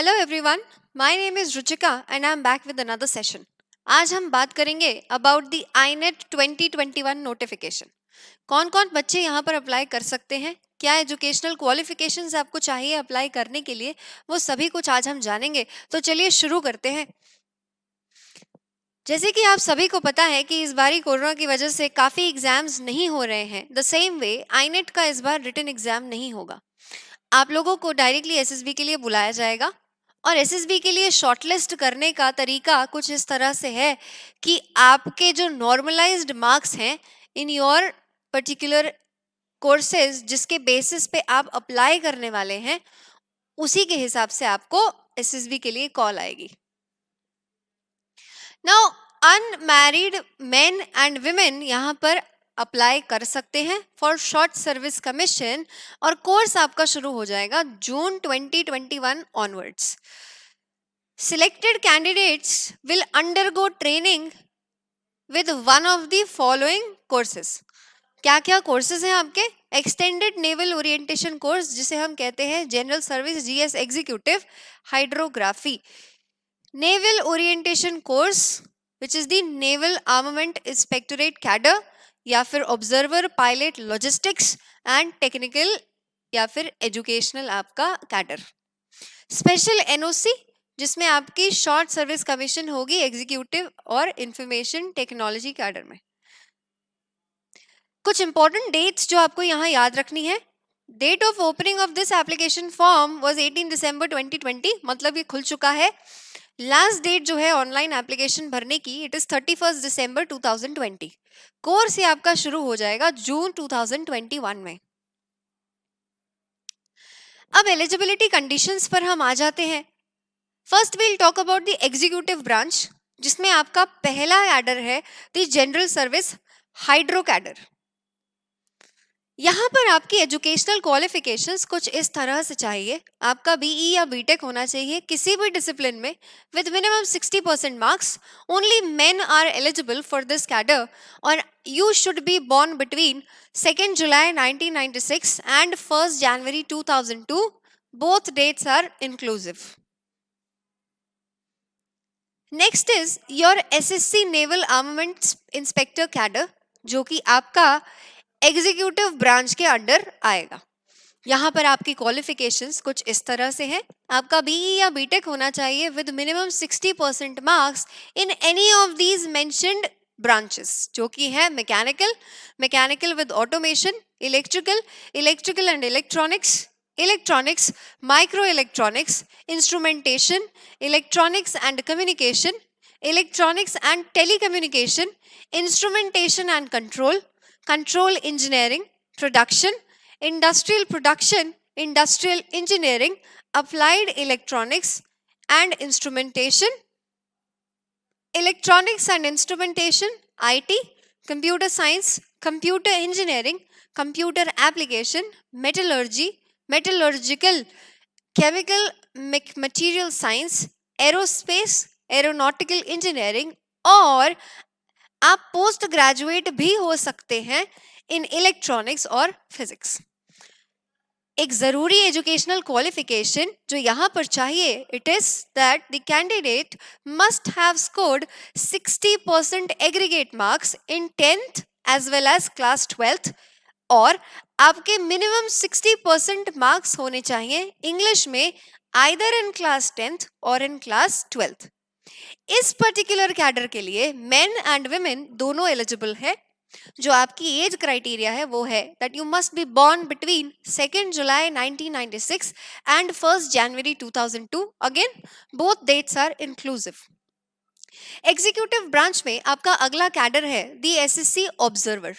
Hello everyone, my name is Ruchika and I am back with another session. आज हम बात करेंगे अबाउट द आईनेट 2021 नोटिफिकेशन। कौन कौन बच्चे यहाँ पर अप्लाई कर सकते हैं, क्या एजुकेशनल क्वालिफिकेशंस आपको चाहिए अप्लाई करने के लिए, वो सभी कुछ आज हम जानेंगे। तो चलिए शुरू करते हैं। जैसे कि आप सभी को पता है कि इस बारी कोरोना की वजह से काफ़ी एग्जाम्स नहीं हो रहे हैं। द सेम वे आईनेट का इस बार रिटन एग्जाम नहीं होगा। आप लोगों को डायरेक्टली एसएसबी के लिए बुलाया जाएगा और एसएसबी के लिए शॉर्टलिस्ट करने का तरीका कुछ इस तरह से है कि आपके जो नॉर्मलाइज्ड मार्क्स हैं इन योर पर्टिकुलर कोर्सेज जिसके बेसिस पे आप अप्लाई करने वाले हैं, उसी के हिसाब से आपको एसएसबी के लिए कॉल आएगी। Now unmarried main and women यहाँ पर अप्लाई कर सकते हैं फॉर शॉर्ट सर्विस कमीशन और कोर्स आपका शुरू हो जाएगा जून 2021 onwards. Selected candidates will undergo training with one of the following courses. क्या क्या कोर्सेज हैं आपके? एक्सटेंडेड नेवल ओरिएंटेशन कोर्स जिसे हम कहते हैं general service GS executive hydrography, naval orientation course which is the naval armament inspectorate cadre या फिर observer pilot logistics and technical या फिर एजुकेशनल आपका कैडर, स्पेशल एनओसी जिसमें आपकी शॉर्ट सर्विस कमीशन होगी एग्जीक्यूटिव और इंफॉर्मेशन टेक्नोलॉजी कैडर में। कुछ इंपॉर्टेंट डेट्स जो आपको यहाँ याद रखनी है। Date of opening of this application form was 18 December 2020, मतलब ये खुल चुका है। लास्ट डेट जो है ऑनलाइन एप्लीकेशन भरने की इट इज 31 दिसंबर 2020। कोर्स ये आपका शुरू हो जाएगा जून 2021 में। अब एलिजिबिलिटी कंडीशंस पर हम आ जाते हैं। First will talk about the executive branch जिसमें आपका पहला कैडर है the general service hydro cadre. यहाँ पर आपकी एजुकेशनल क्वालिफिकेशंस कुछ इस तरह से चाहिए। आपका बीई या बीटेक होना चाहिए किसी भी डिसिप्लिन में with minimum 60% marks. Only men are eligible for this cadre और you should be born between 2 July 1996 and 1 January 2002। Both dates are inclusive. Next is your SSC naval armament inspector cadre जो कि आपका executive branch के under आएगा। यहाँ पर आपकी qualifications कुछ इस तरह से हैं। आपका बीई या बीटेक होना चाहिए with minimum 60% marks in any of these mentioned branches जो कि है mechanical with automation, electrical and electronics, micro electronics, instrumentation, electronics and communication, electronics and telecommunication, instrumentation and control engineering, production, industrial engineering, applied electronics and instrumentation, electronics and instrumentation, IT, computer science, computer engineering, computer application, metallurgical, chemical material science, aerospace, aeronautical engineering और आप post graduate भी हो सकते हैं in electronics और physics. एक जरूरी educational qualification जो यहाँ पर चाहिए it is that the candidate must have scored 60% aggregate marks in 10th as well as class 12th और आपके मिनिमम 60% मार्क्स होने चाहिए इंग्लिश में आइदर इन क्लास 10th और इन क्लास 12th। इस पर्टिकुलर कैडर के लिए मेन एंड वुमेन दोनों एलिजिबल है। जो आपकी एज क्राइटेरिया है वो है that you must be born between 2 July 1996 and 1 January 2002। Again both dates are inclusive. Executive branch में आपका अगला कैडर है द एसएससी ऑब्जर्वर।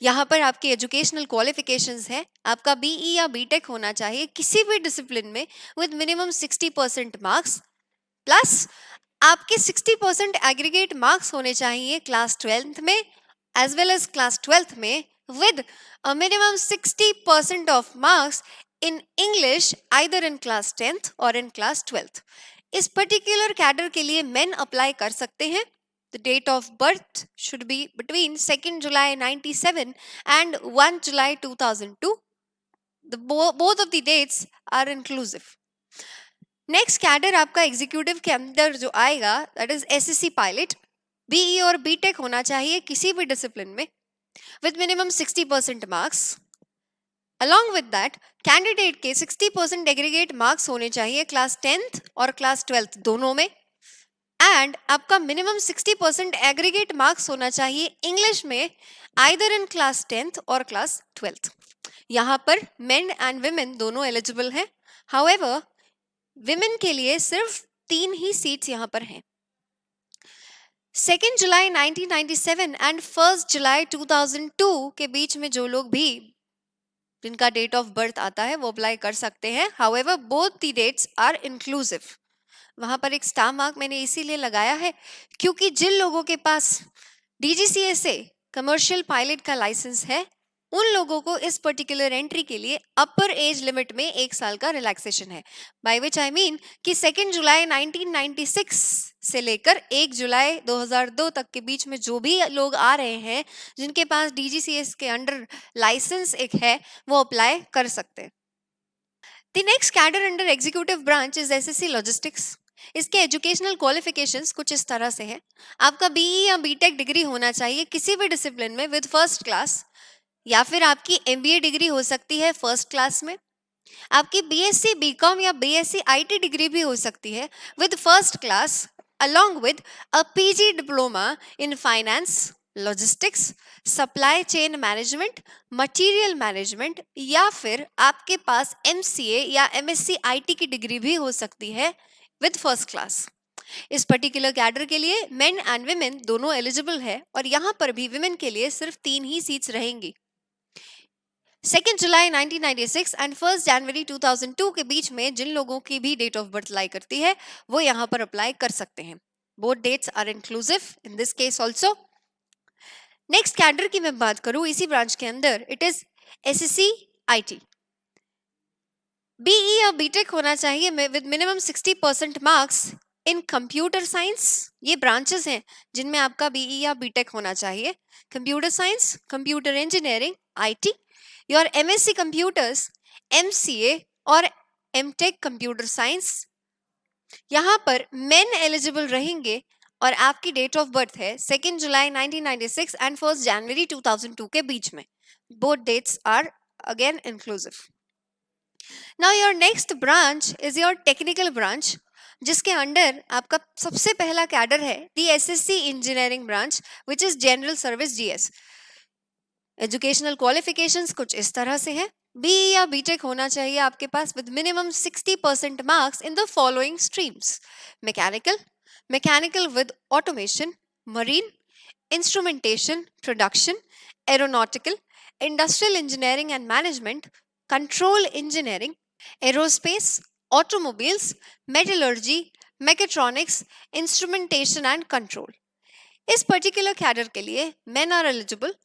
यहाँ पर आपकी एजुकेशनल क्वालिफिकेशंस है। आपका बीई या बीटेक होना चाहिए किसी भी डिसिप्लिन में विद मिनिमम 60% मार्क्स प्लस आपके 60% एग्रीगेट मार्क्स होने चाहिए क्लास 12th में as well as class 12th में with a minimum 60% of marks in English either in class 10th और इन क्लास 12th। इस पर्टिकुलर कैडर के लिए मेन अप्लाई कर सकते हैं। The date of birth should be between 2 July 97 and 1 July 2002. Both of the dates are inclusive. Next cadre आपका executive के अंदर जो आएगा that is SSC pilot, BE और बीटेक होना चाहिए किसी भी डिसिप्लिन में with minimum 60% marks. Along with that candidate के 60% एग्रीगेट मार्क्स होने चाहिए क्लास 10th और क्लास 12th दोनों में, एंड आपका मिनिमम 60% एग्रीगेट मार्क्स होना चाहिए इंग्लिश में आइदर इन क्लास 10th और क्लास 12th। यहाँ पर मेन एंड विमेन दोनों एलिजिबल हैं। हाउएवर विमेन के लिए सिर्फ 3 ही सीट्स यहाँ पर हैं। 2 जुलाई 1997 एंड 1 जुलाई 2002 के बीच में जो लोग भी जिनका डेट ऑफ बर्थ आता है वो अप्लाई कर सकते हैं। However both the dates are inclusive. वहां पर एक स्टार मार्क मैंने इसीलिए लगाया है क्योंकि जिन लोगों के पास डीजीसीएसए कमर्शियल पायलट का लाइसेंस है उन लोगों को इस पर्टिकुलर एंट्री के लिए अपर एज लिमिट में 1 साल का रिलैक्सेशन है। बाय विच आई मीन कि 2 जुलाई 1996 से लेकर 1 जुलाई 2002 तक के बीच में जो भी लोग आ रहे हैं जिनके पास डीजीसीएस के अंडर लाइसेंस एक है वो अप्लाई कर सकते हैं। The next cadre under executive branch is SSC logistics. इसके एजुकेशनल क्वालिफिकेशंस कुछ इस तरह से है। आपका बीई या बीटेक डिग्री होना चाहिए किसी भी डिसिप्लिन में विद फर्स्ट क्लास, या फिर आपकी एमबीए डिग्री हो सकती है फर्स्ट क्लास में। आपकी बीएससी बीकॉम या बीएससी आईटी डिग्री भी हो सकती है with first class along with a PG diploma in finance, logistics, supply chain management, material management, या फिर आपके पास MCA या MSc IT की डिग्री भी हो सकती है विद फर्स्ट क्लास। इस पर्टिकुलर कैडर के लिए मेन एंड विमेन दोनों एलिजिबल है और यहाँ पर भी विमेन के लिए सिर्फ 3 ही सीट्स रहेंगी। 2 जुलाई 1996 एंड 1 जनवरी 2002 के बीच में जिन लोगों की भी डेट ऑफ बर्थ लाई करती है वो यहाँ पर अप्लाई कर सकते हैं। Both dates are inclusive in this case also. Next cadre की मैं बात करूं इसी ब्रांच के अंदर, it is SSC IT. BE या बीटेक होना चाहिए with minimum 60% marks in computer science. ये ब्रांचेस हैं जिनमें आपका बीई या बीटेक होना चाहिए। Computer science, computer engineering, IT, your MSc computers, MCA और एमटेक कंप्यूटर साइंस। यहाँ पर मेन एलिजिबल रहेंगे और आपकी डेट ऑफ बर्थ है 2 जुलाई 1996 एंड 1 जनवरी 2002 के बीच में। Both dates are again inclusive. Now your next branch is your technical branch, जिसके अंडर आपका सबसे पहला कैडर है the SSC engineering branch which is general service GS. Educational qualifications कुछ इस तरह से है। बीई या बीटेक होना चाहिए आपके पास with minimum 60% marks in the following streams: mechanical, mechanical with automation, marine, instrumentation, production, aeronautical, industrial engineering and management, control engineering, aerospace, automobiles, metallurgy, mechatronics, instrumentation and control. इस पर्टिकुलर कैडर के लिए men are eligible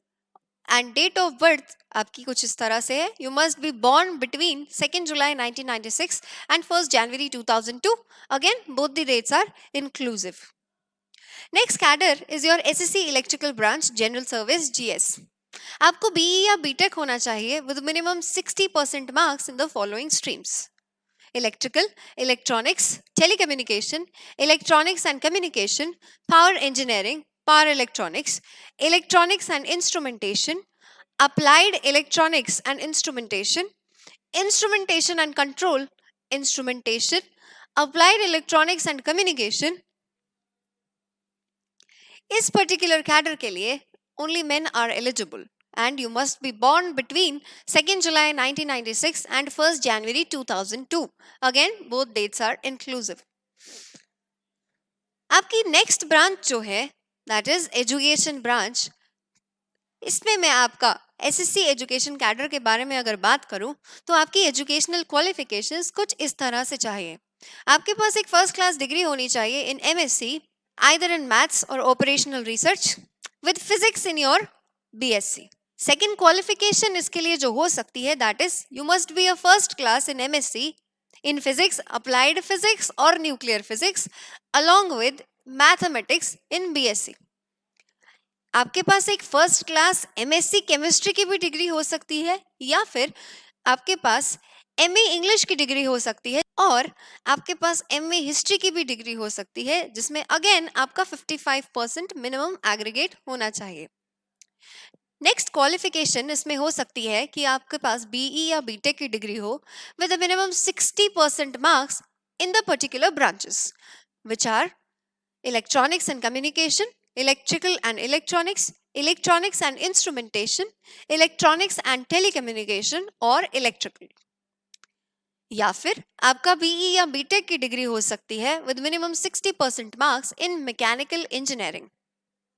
and date of birth आपकी कुछ इस तरह से है। You must be born between 2 July 1996 and 1 January 2002। Again both the dates are inclusive. Next cadre is your SSC electrical branch general service GS. आपको be या BTech होना चाहिए with minimum 60% marks in the following streams: electrical, electronics, telecommunication, electronics and communication, power engineering, power electronics, electronics and instrumentation, applied electronics and instrumentation, instrumentation and control, instrumentation, applied electronics and communication। इस particular cadre के लिए only men are eligible and you must be born between 2 July 1996 and 1 January 2002. Again, both dates are inclusive. आपकी next branch जो है that is education branch, इसमें मैं आपका SSC education cadre के बारे में अगर बात करूं तो आपकी एजुकेशनल क्वालिफिकेशंस कुछ इस तरह से चाहिए। आपके पास एक फर्स्ट क्लास डिग्री होनी चाहिए in MSc either in maths और operational research with physics in your BSc. Second qualification इसके लिए जो हो सकती है that is you must be a first class in MSc in physics, applied physics और nuclear physics along with mathematics in BSc. आपके पास एक फर्स्ट क्लास एमएससी केमिस्ट्री की भी डिग्री हो सकती है या फिर आपके पास एमए इंग्लिश की डिग्री हो सकती है और आपके पास एमए हिस्ट्री की भी डिग्री हो सकती है जिसमें अगेन आपका 55% मिनिमम एग्रीगेट होना चाहिए। नेक्स्ट क्वालिफिकेशन इसमें हो सकती है कि आपके पास बीई या बीटेक की डिग्री हो with a minimum 60% marks in the particular branches which are electronics and communication, electrical and electronics, electronics and instrumentation, electronics and telecommunication और electrical। या फिर आपका बीई या बीटेक की डिग्री हो सकती है with minimum 60% marks in mechanical engineering,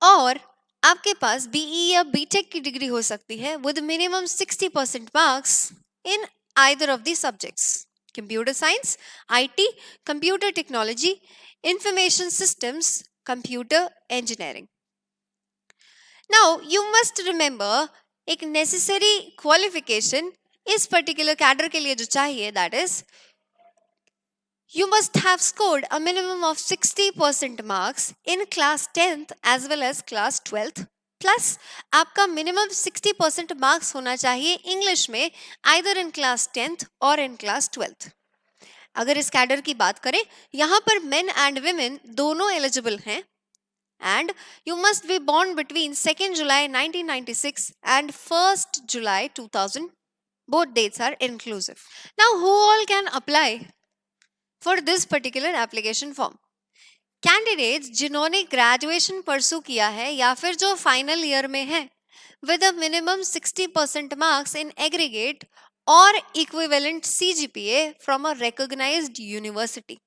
और आपके पास बीई या बीटेक की डिग्री हो सकती है with minimum 60% marks in either of the subjects computer science, IT, computer technology, information systems, computer engineering. Now you must remember एक नेसेसरी क्वालिफिकेशन इस पर्टिकुलर कैडर के लिए जो चाहिए, that is you must have scored a minimum of 60% marks in class 10th as well as class 12th, plus आपका minimum 60% marks होना चाहिए English में either in class 10th or in class 12th। अगर इस कैडर की बात करें, यहाँ पर men and women दोनों eligible हैं, and you must be born between 2nd July 1996 and 1st July 2000. Both dates are inclusive. Now, who all can apply for this particular application form? Candidates जिन्होंने graduation pursue किया है या फिर जो final year में है with a minimum 60% marks in aggregate और equivalent CGPA from a recognised university,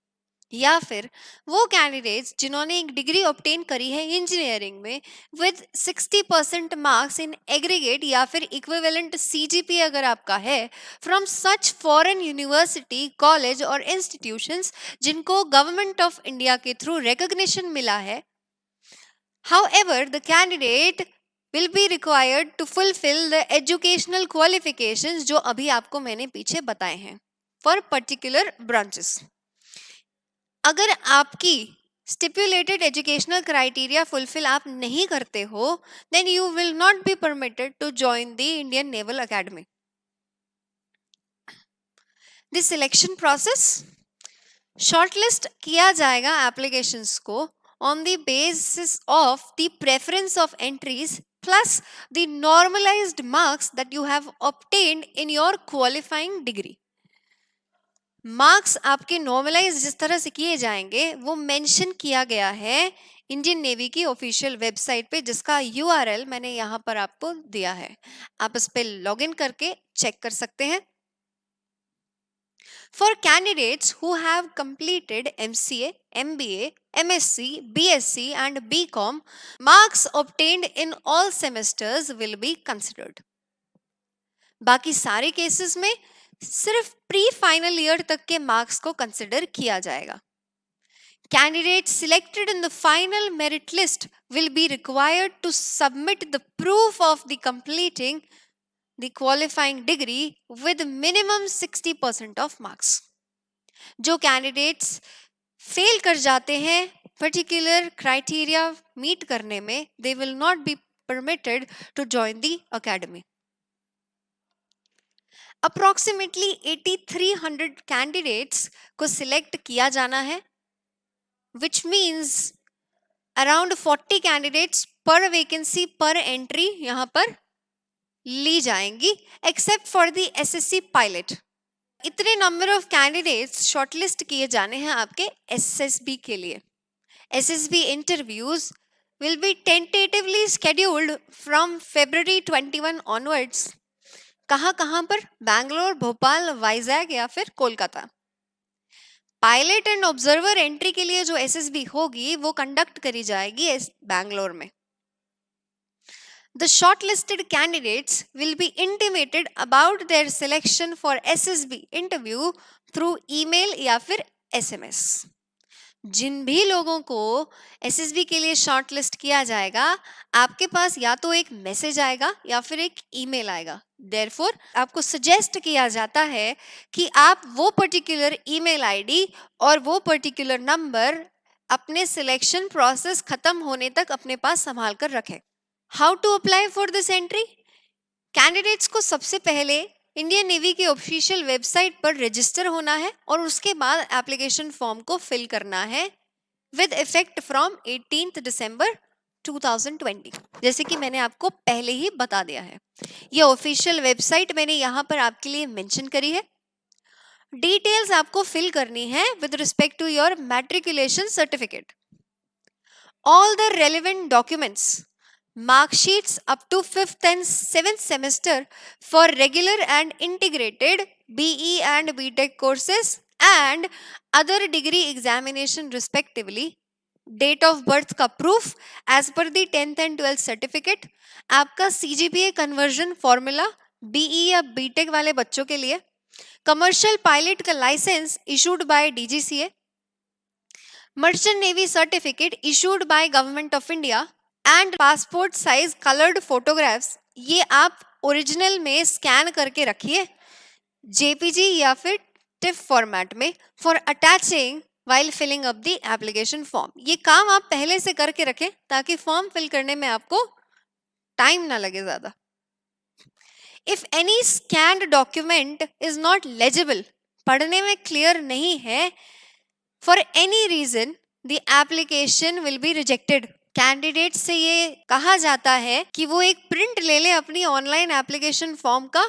या फिर वो कैंडिडेट्स जिन्होंने एक डिग्री ऑब्टेन करी है इंजीनियरिंग में विद 60% मार्क्स इन एग्रीगेट या फिर इक्विवेलेंट सीजीपी अगर आपका है from such foreign university, college और इंस्टीट्यूशंस जिनको गवर्नमेंट ऑफ इंडिया के थ्रू रिकॉग्निशन मिला है। However the candidate will be required to fulfill the educational qualifications जो अभी आपको मैंने पीछे बताए हैं for particular branches। अगर आपकी स्टिपुलेटेड एजुकेशनल क्राइटेरिया फुलफिल आप नहीं करते हो, then you will not be permitted to join the Indian Naval Academy. This selection process, shortlist किया जाएगा एप्लीकेशंस को on the basis of the preference of entries plus the normalised marks that you have obtained in your qualifying degree. Marks आपके normalise जिस तरह से किए जाएंगे वो मेंशन किया गया है इंडियन नेवी की ऑफिशियल वेबसाइट पे, जिसका यूआरएल मैंने यहाँ पर आपको दिया है, आप इस पे लॉगिन करके चेक कर सकते हैं। For candidates who have completed MCA, MBA, MSc, BSc and BCom, marks obtained in all semesters will be considered. बाकी सारे केसेस में सिर्फ प्री फाइनल ईयर तक के मार्क्स को कंसिडर किया जाएगा। Candidates selected in the final merit list will be required to submit the proof of the completing the qualifying degree with minimum 60% of marks। जो कैंडिडेट्स फेल कर जाते हैं particular criteria meet करने में, they will not be permitted to join the academy। Approximately 8300 candidates को select किया जाना है, विच मीन्स अराउंड 40 कैंडिडेट्स पर वैकेंसी पर एंट्री यहाँ पर ली जाएंगी, except for the assessee pilot. इतने नंबर ऑफ कैंडिडेट्स शॉर्टलिस्ट किए जाने हैं आपके एसएसबी के लिए। SSB interviews will be tentatively scheduled from February 21 onwards. कहाँ पर? बैंगलोर, भोपाल, वाइजैग या फिर Kolkata. Pilot and observer entry के लिए जो एसएसबी होगी वो कंडक्ट करी जाएगी बैंगलोर में। The shortlisted candidates will be intimated about their selection for SSB interview through email या फिर SMS। जिन भी लोगों को एसएसबी के लिए शॉर्टलिस्ट किया जाएगा, आपके पास या तो एक मैसेज आएगा या फिर एक ईमेल आएगा। देयरफॉर आपको सजेस्ट किया जाता है कि आप वो पर्टिकुलर ईमेल आईडी और वो पर्टिकुलर नंबर अपने सिलेक्शन प्रोसेस खत्म होने तक अपने पास संभाल कर रखें। How to apply for this entry? Candidates को सबसे पहले इंडियन नेवी की ऑफिशियल वेबसाइट पर रजिस्टर होना है और उसके बाद एप्लीकेशन फॉर्म को फिल करना है विद इफेक्ट फ्रॉम 18 दिसंबर 2020, जैसे कि मैंने आपको पहले ही बता दिया है। ये ऑफिशियल वेबसाइट मैंने यहाँ पर आपके लिए मेंशन करी है। डिटेल्स आपको फिल करनी है with respect to your matriculation certificate. All the relevant documents, mark sheets up to 5th and 7th semester for regular and integrated BE and BTech courses and other degree examination respectively, date of birth का proof as per the 10th and 12th certificate, आपका CGPA conversion formula BE या BTech वाले बच्चों के लिए, commercial pilot का license issued by DGCA, merchant navy certificate issued by government of India and passport size coloured photographs, ये आप original में स्कैन करके रखिए जेपीजी या फिर टिफ फॉर्मेट में for attaching while filling up the application form. ये काम आप पहले से करके रखें ताकि फॉर्म फिल करने में आपको टाइम ना लगे ज्यादा। If any scanned document is not legible, पढ़ने में क्लियर नहीं है, for any reason the application will be rejected. Candidate से ये कहा जाता है कि वो एक प्रिंट ले ले अपनी ऑनलाइन एप्लीकेशन फॉर्म का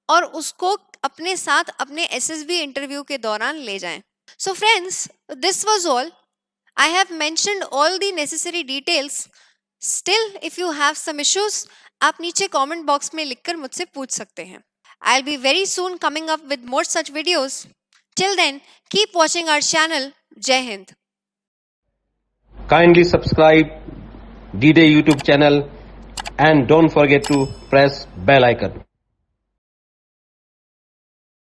और उसको अपने साथ अपने एसएसबी इंटरव्यू के दौरान ले जाएं। So friends, this was all. I have mentioned all the necessary details. Still if you have some issues, आप नीचे कमेंट बॉक्स में लिखकर मुझसे पूछ सकते हैं। I will be very soon coming up with more such videos. Till then keep watching our channel. Jai Hind. Kindly subscribe D-Day YouTube channel and don't forget to press bell icon.